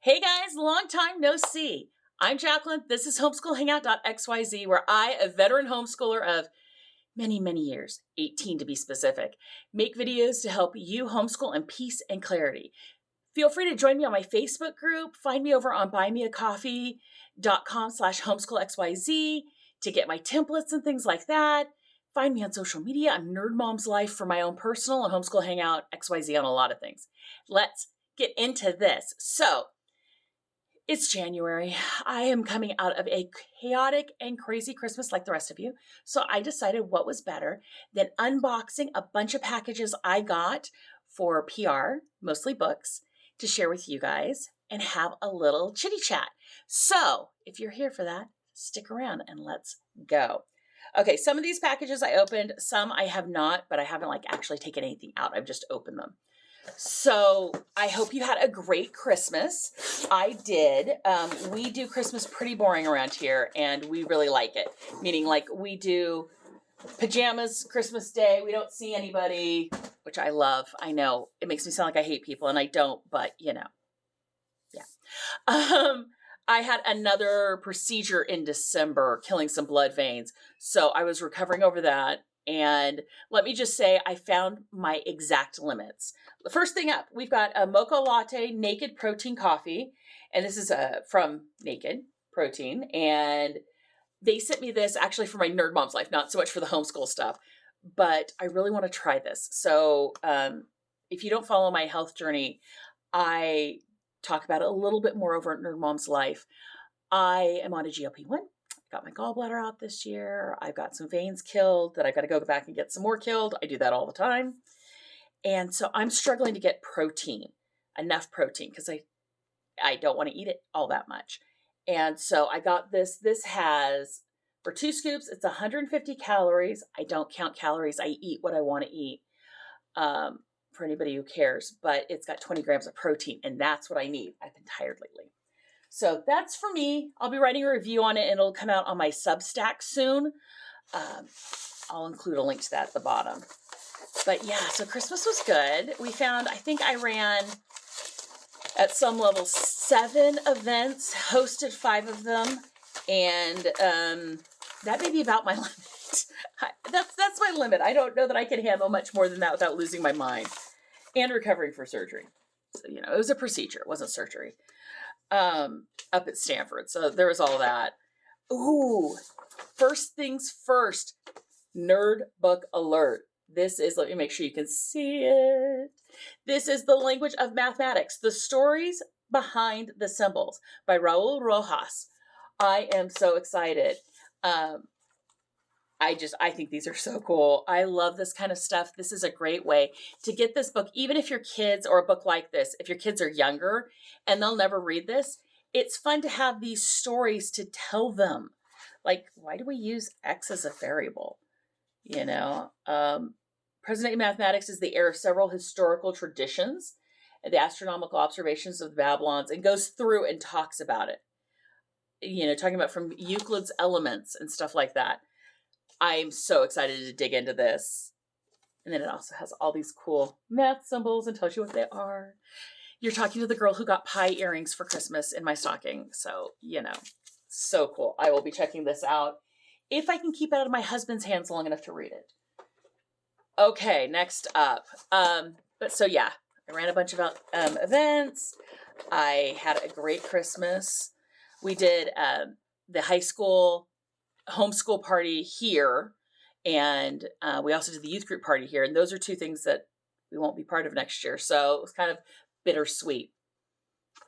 Hey guys, long time no see. I'm Jacqueline. This is Homeschool Hangout.xyz, where I, a veteran homeschooler of many, many years, 18 to be specific, make videos to help you homeschool in peace and clarity. Feel free to join me on my Facebook group. Find me over on buymeacoffee.com/homeschoolxyz to get my templates and things like that. Find me on social media. I'm Nerd Mom's Life for my own personal and Homeschool Hangout XYZ on a lot of things. Let's get into this. So, it's January. I am coming out of a chaotic and crazy Christmas like the rest of you. So I decided what was better than unboxing a bunch of packages I got for PR, mostly books, to share with you guys and have a little chitty chat. So if you're here for that, stick around and let's go. Okay, some of these packages I opened, some I have not, but I haven't actually taken anything out. I've just opened them. So I hope you had a great Christmas. I did. We do Christmas pretty boring around here, and we really like it. Meaning, we do pajamas Christmas Day. We don't see anybody, which I love. I know it makes me sound like I hate people, and I don't, but yeah. I had another procedure in December, killing some blood veins. So I was recovering over that. And let me just say, I found my exact limits. The first thing up, we've got a mocha latte naked protein coffee. And this is from Naked Protein. And they sent me this actually for my Nerd Mom's Life, not so much for the homeschool stuff. But I really want to try this. So if you don't follow my health journey, I talk about it a little bit more over at Nerd Mom's Life. I am on a GLP-1. Got my gallbladder out this year. I've got some veins killed that I've got to go back and get some more killed. I do that all the time. And so I'm struggling to get protein, enough protein, because I don't want to eat it all that much. And so I got this. This has, for 2 scoops, it's 150 calories. I don't count calories. I eat what I want to eat, for anybody who cares. But it's got 20 grams of protein, and that's what I need. I've been tired lately. So that's for me. I'll be writing a review on it, and it'll come out on my Substack soon. I'll include a link to that at the bottom. But yeah, so Christmas was good. We found, I think I ran at some level 7 events, hosted 5 of them, and that may be about my limit. That's my limit. I don't know that I can handle much more than that without losing my mind and recovering for surgery. So, it was a procedure. It wasn't surgery. Up at Stanford. So there was all that. Ooh, first things first, nerd book alert. This is, let me make sure you can see it. This is The Language of Mathematics, The Stories Behind the Symbols by Raul Rojas. I am so excited. I think these are so cool. I love this kind of stuff. This is a great way to get this book, even if your kids, or a book like this, if your kids are younger and they'll never read this, it's fun to have these stories to tell them. Why do we use X as a variable? Present-day mathematics is the heir of several historical traditions and the astronomical observations of the Babylons, and goes through and talks about it. Talking about from Euclid's Elements and stuff like that. I'm so excited to dig into this. And then it also has all these cool math symbols and tells you what they are. You're talking to the girl who got pie earrings for Christmas in my stocking. So, so cool. I will be checking this out if I can keep it out of my husband's hands long enough to read it. Okay, next up. I ran a bunch of events. I had a great Christmas. We did the high school homeschool party here, and we also did the youth group party here, and those are 2 things that we won't be part of next year, so it was kind of bittersweet.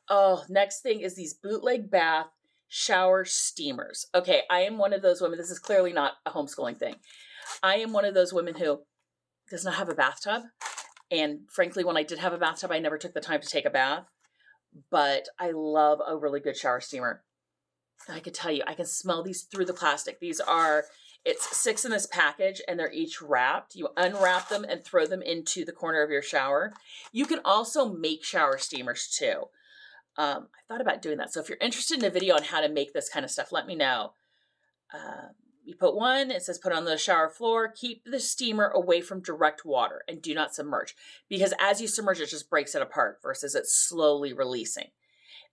Oh, next thing is these bootleg bath shower steamers. Okay, I am one of those women. This is clearly not a homeschooling thing. I am one of those women who does not have a bathtub, and frankly, when I did have a bathtub, I never took the time to take a bath, but I love a really good shower steamer. I could tell you, I can smell these through the plastic. It's 6 in this package, and they're each wrapped. You unwrap them and throw them into the corner of your shower. You can also make shower steamers too. I thought about doing that. So if you're interested in a video on how to make this kind of stuff, let me know. You put one, it says put on the shower floor, keep the steamer away from direct water, and do not submerge, because as you submerge, it just breaks it apart versus it's slowly releasing.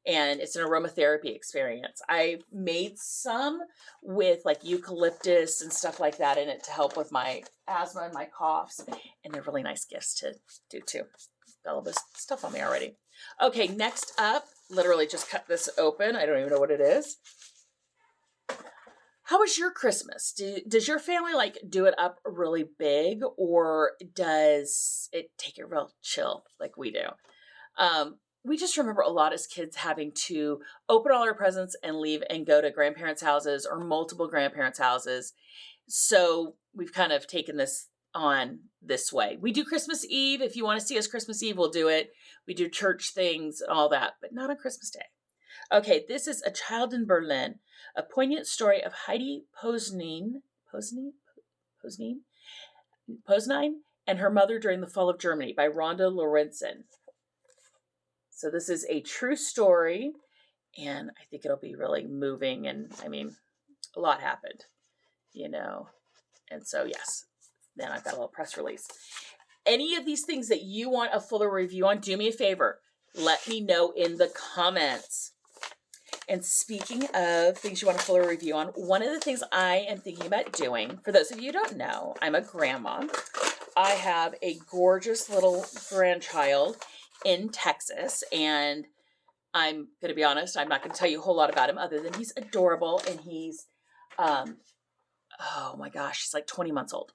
and it's an aromatherapy experience. I made some with like eucalyptus and stuff like that in it to help with my asthma and my coughs, and they're really nice gifts to do too. Got all this stuff on me already. Okay, next up, literally just cut this open. I don't even know what it is. How was your Christmas? Does your family like do it up really big, or does it take it real chill like we do? We just remember a lot as kids having to open all our presents and leave and go to grandparents' houses or multiple grandparents' houses. So we've kind of taken this on this way. We do Christmas Eve. If you want to see us Christmas Eve, we'll do it. We do church things and all that, but not on Christmas Day. Okay, this is A Child in Berlin, a poignant story of Heidi Posnine and her mother during the fall of Germany by Rhonda Lorenzen. So this is a true story, and I think it'll be really moving, and I mean, a lot happened, you know, and so yes, then I've got a little press release. Any of these things that you want a fuller review on, do me a favor, let me know in the comments. And speaking of things you want a fuller review on, one of the things I am thinking about doing, for those of you who don't know, I'm a grandma. I have a gorgeous little grandchild in Texas, and I'm going to be honest, I'm not going to tell you a whole lot about him other than he's adorable, and he's, oh my gosh, he's like 20 months old.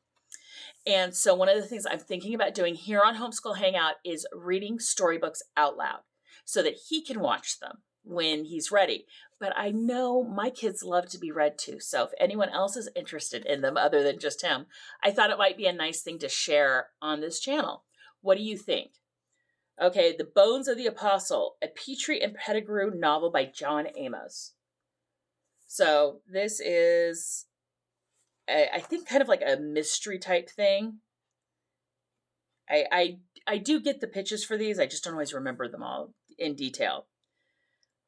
And so one of the things I'm thinking about doing here on Homeschool Hangout is reading storybooks out loud so that he can watch them when he's ready. But I know my kids love to be read to. So if anyone else is interested in them other than just him, I thought it might be a nice thing to share on this channel. What do you think? Okay, The Bones of the Apostle, a Petrie and Pettigrew novel by John Amos. So this is, I think, kind of like a mystery type thing. I do get the pitches for these. I just don't always remember them all in detail.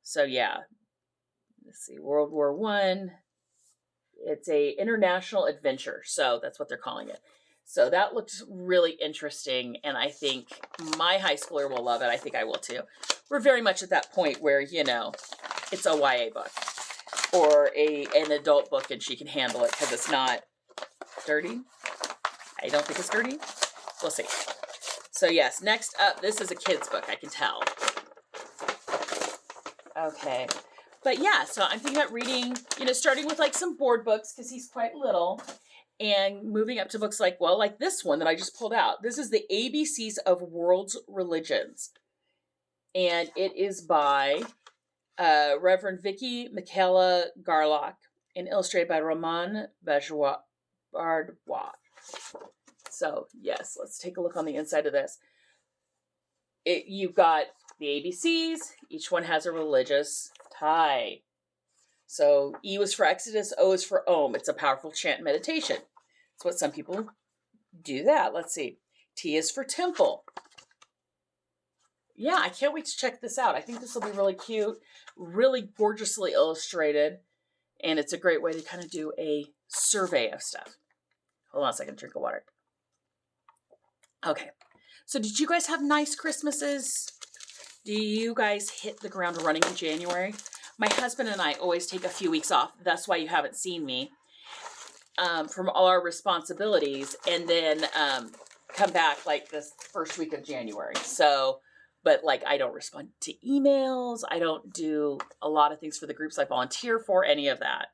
So yeah, let's see, World War I. It's a international adventure, so that's what they're calling it. So that looks really interesting, and I think my high schooler will love it. I think I will too. We're very much at that point where, you know, it's a YA book or an adult book, and she can handle it because it's not dirty. I don't think it's dirty. We'll see. So yes, next up, this is a kid's book, I can tell. Okay. But yeah, so I'm thinking about reading, you know, starting with like some board books because he's quite little, and moving up to books like, well, like this one that I just pulled out. This is The ABCs of World's Religions. And it is by Reverend Vicky Michaela Garlock and illustrated by Roman Bardwa. So yes, let's take a look on the inside of this. You've got the ABCs. Each one has a religious tie. So E was for Exodus, O is for Om. It's a powerful chant meditation. It's what some people do that. Let's see. T is for temple. Yeah, I can't wait to check this out. I think this will be really cute, really gorgeously illustrated, and it's a great way to kind of do a survey of stuff. Hold on a second, drink of water. Okay. So did you guys have nice Christmases? Do you guys hit the ground running in January? My husband and I always take a few weeks off. That's why you haven't seen me from all our responsibilities, and then come back like this first week of January. So, but like I don't respond to emails. I don't do a lot of things for the groups I volunteer for, any of that.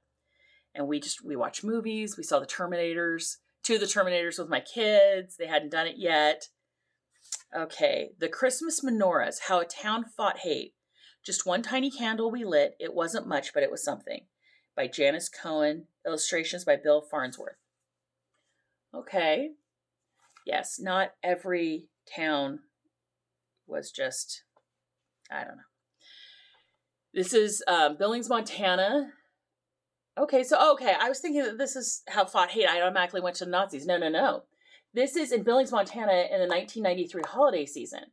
And we watch movies. We saw the Terminators, 2 of the Terminators with my kids. They hadn't done it yet. Okay, The Christmas Menorahs, How a Town Fought Hate. Just one tiny candle we lit. It wasn't much, but it was something. By Janice Cohen. Illustrations by Bill Farnsworth. Okay. Yes, not every town was just, I don't know. This is Billings, Montana. Okay, so, okay, I was thinking that this is How Fought Hate. I automatically went to the Nazis. No. This is in Billings, Montana in the 1993 holiday season.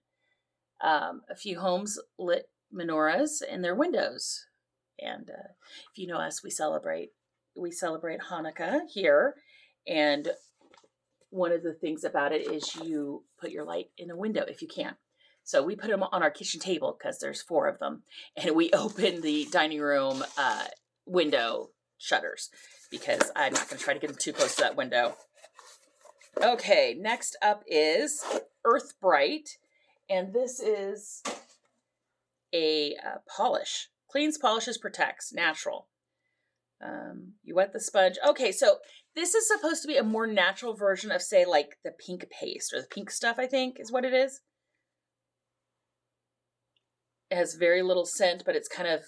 A few homes lit menorahs in their windows. And if you know us, we celebrate Hanukkah here. And one of the things about it is you put your light in a window if you can. So we put them on our kitchen table because there's 4 of them. And we open the dining room window shutters because I'm not going to try to get them too close to that window. Okay, next up is Earth Bright. And this is a polish. Cleans, polishes, protects. Natural. You wet the sponge. Okay, so this is supposed to be a more natural version of, say, like the pink paste or the pink stuff, I think is what it is. It has very little scent, but it's kind of,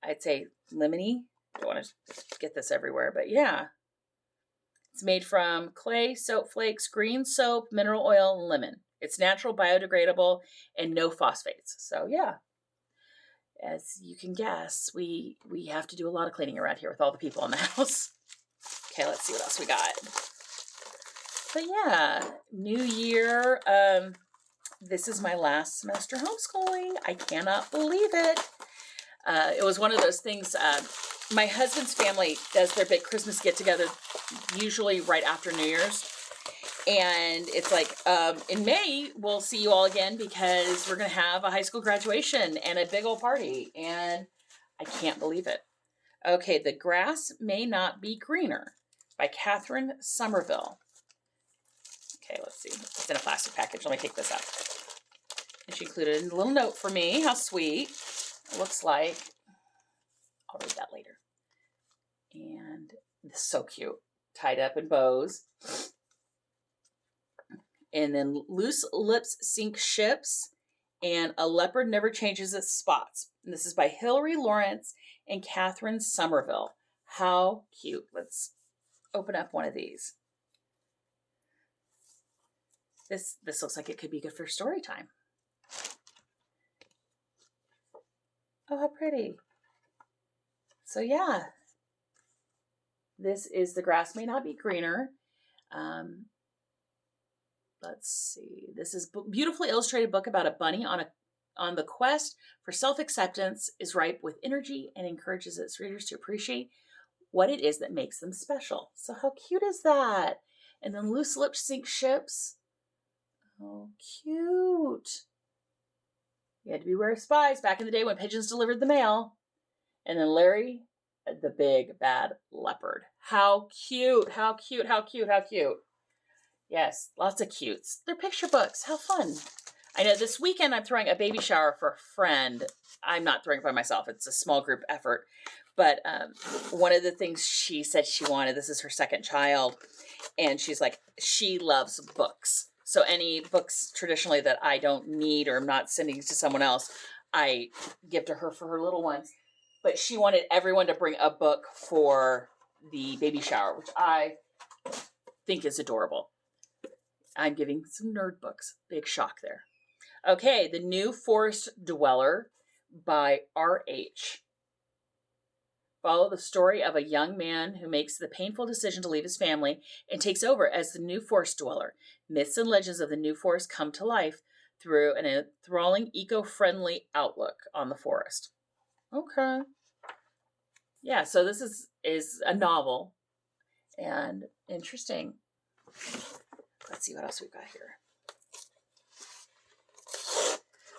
I'd say, lemony. Don't want to get this everywhere, but yeah. It's made from clay, soap flakes, green soap, mineral oil, and lemon. It's natural, biodegradable, and no phosphates. So yeah, as you can guess, we have to do a lot of cleaning around here with all the people in the house. Okay, let's see what else we got. But yeah, new year. This is my last semester homeschooling. I cannot believe it. It was one of those things. My husband's family does their big Christmas get-together usually right after New Year's. And it's like, in May, we'll see you all again because we're going to have a high school graduation and a big old party. And I can't believe it. Okay, The Grass May Not Be Greener by Catherine Somerville. Okay, let's see. It's in a plastic package. Let me take this out. And she included a little note for me. How sweet. It looks like. I'll read that later. And this is so cute. Tied up in bows. And then Loose Lips Sink Ships. And A Leopard Never Changes Its Spots. And this is by Hilary Lawrence and Catherine Somerville. How cute. Let's open up one of these. This looks like it could be good for story time. Oh, how pretty. So yeah, this is The Grass May Not Be Greener. Let's see. This is a beautifully illustrated book about a bunny on the quest for self-acceptance, is ripe with energy and encourages its readers to appreciate what it is that makes them special. So how cute is that? And then Loose Lips Sink Ships. Oh, cute. You had to beware of spies back in the day when pigeons delivered the mail. And then Larry, the Big Bad Leopard. How cute, how cute, how cute, how cute. Yes, lots of cutes. They're picture books. How fun. I know this weekend I'm throwing a baby shower for a friend. I'm not throwing it by myself. It's a small group effort. But one of the things she said she wanted, this is her second child, and she's like, she loves books. So any books traditionally that I don't need or I'm not sending to someone else, I give to her for her little ones. But she wanted everyone to bring a book for the baby shower, which I think is adorable. I'm giving some nerd books. Big shock there. Okay, The New Forest Dweller by R.H. Follow the story of a young man who makes the painful decision to leave his family and takes over as the new forest dweller. Myths and legends of the new forest come to life through an enthralling, eco-friendly outlook on the forest. Okay. Yeah, so this is a novel. And interesting. Let's see what else we've got here.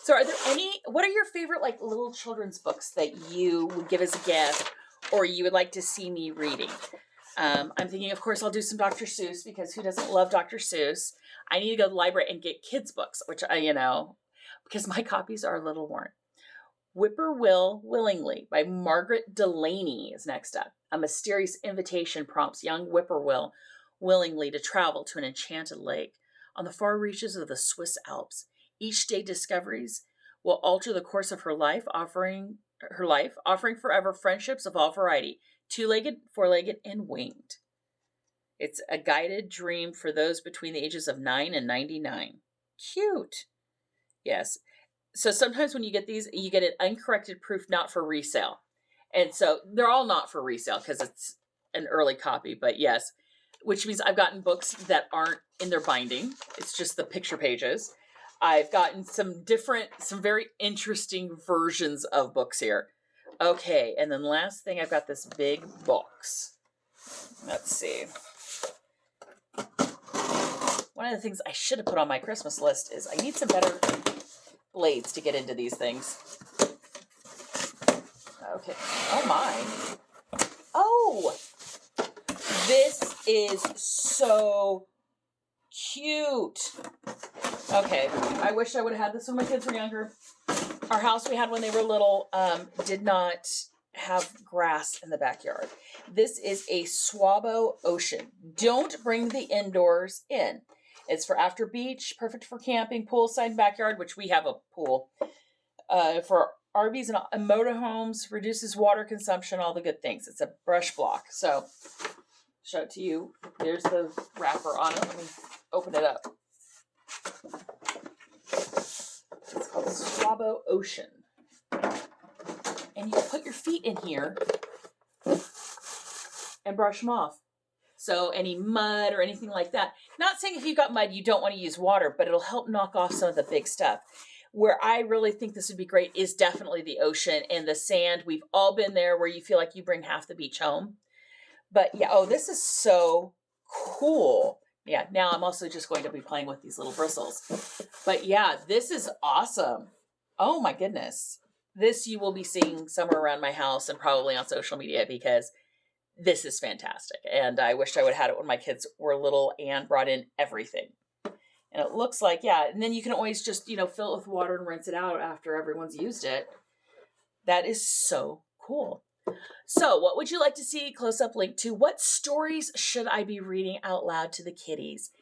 So what are your favorite like little children's books that you would give as a gift or you would like to see me reading? I'm thinking, of course, I'll do some Dr. Seuss because who doesn't love Dr. Seuss? I need to go to the library and get kids' books, which because my copies are a little worn. Whippoorwill Willingly by Margaret Delaney is next up. A mysterious invitation prompts young Whippoorwill willingly to travel to an enchanted lake on the far reaches of the Swiss Alps. Each day discoveries will alter the course of her life, offering forever friendships of all variety, 2-legged, 4-legged, and winged. It's a guided dream for those between the ages of 9 and 99. Cute. Yes. So sometimes when you get these, you get an uncorrected proof not for resale. And so they're all not for resale because it's an early copy, but yes, which means I've gotten books that aren't in their binding. It's just the picture pages. I've gotten some very interesting versions of books here. Okay, and then last thing, I've got this big box. Let's see. One of the things I should have put on my Christmas list is I need some better blades to get into these things. Okay. Oh my. Oh, this is so cute. Okay. I wish I would have had this when my kids were younger. Our house we had when they were little did not have grass in the backyard. This is a Swabo Ocean. Don't bring the indoors in. It's for after beach, perfect for camping, poolside, backyard, which we have a pool. For RVs and motorhomes, reduces water consumption, all the good things. It's a brush block. So, show it to you. There's the wrapper on it. Let me open it up. It's called Swabo Ocean. And you can put your feet in here and brush them off. So any mud or anything like that. Not saying if you've got mud, you don't want to use water, but it'll help knock off some of the big stuff. Where I really think this would be great is definitely the ocean and the sand. We've all been there where you feel like you bring half the beach home. But yeah, oh, this is so cool. Yeah, now I'm also just going to be playing with these little bristles. But yeah, this is awesome. Oh my goodness. This you will be seeing somewhere around my house and probably on social media because this is fantastic. And I wished I would have had it when my kids were little and brought in everything. And it looks like, yeah, and then you can always just, fill it with water and rinse it out after everyone's used it. That is so cool. So what would you like to see close-up link to? What stories should I be reading out loud to the kiddies?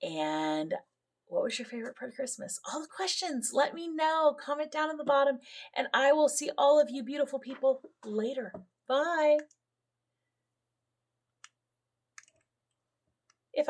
And what was your favorite part of Christmas? All the questions. Let me know. Comment down in the bottom. And I will see all of you beautiful people later. Bye.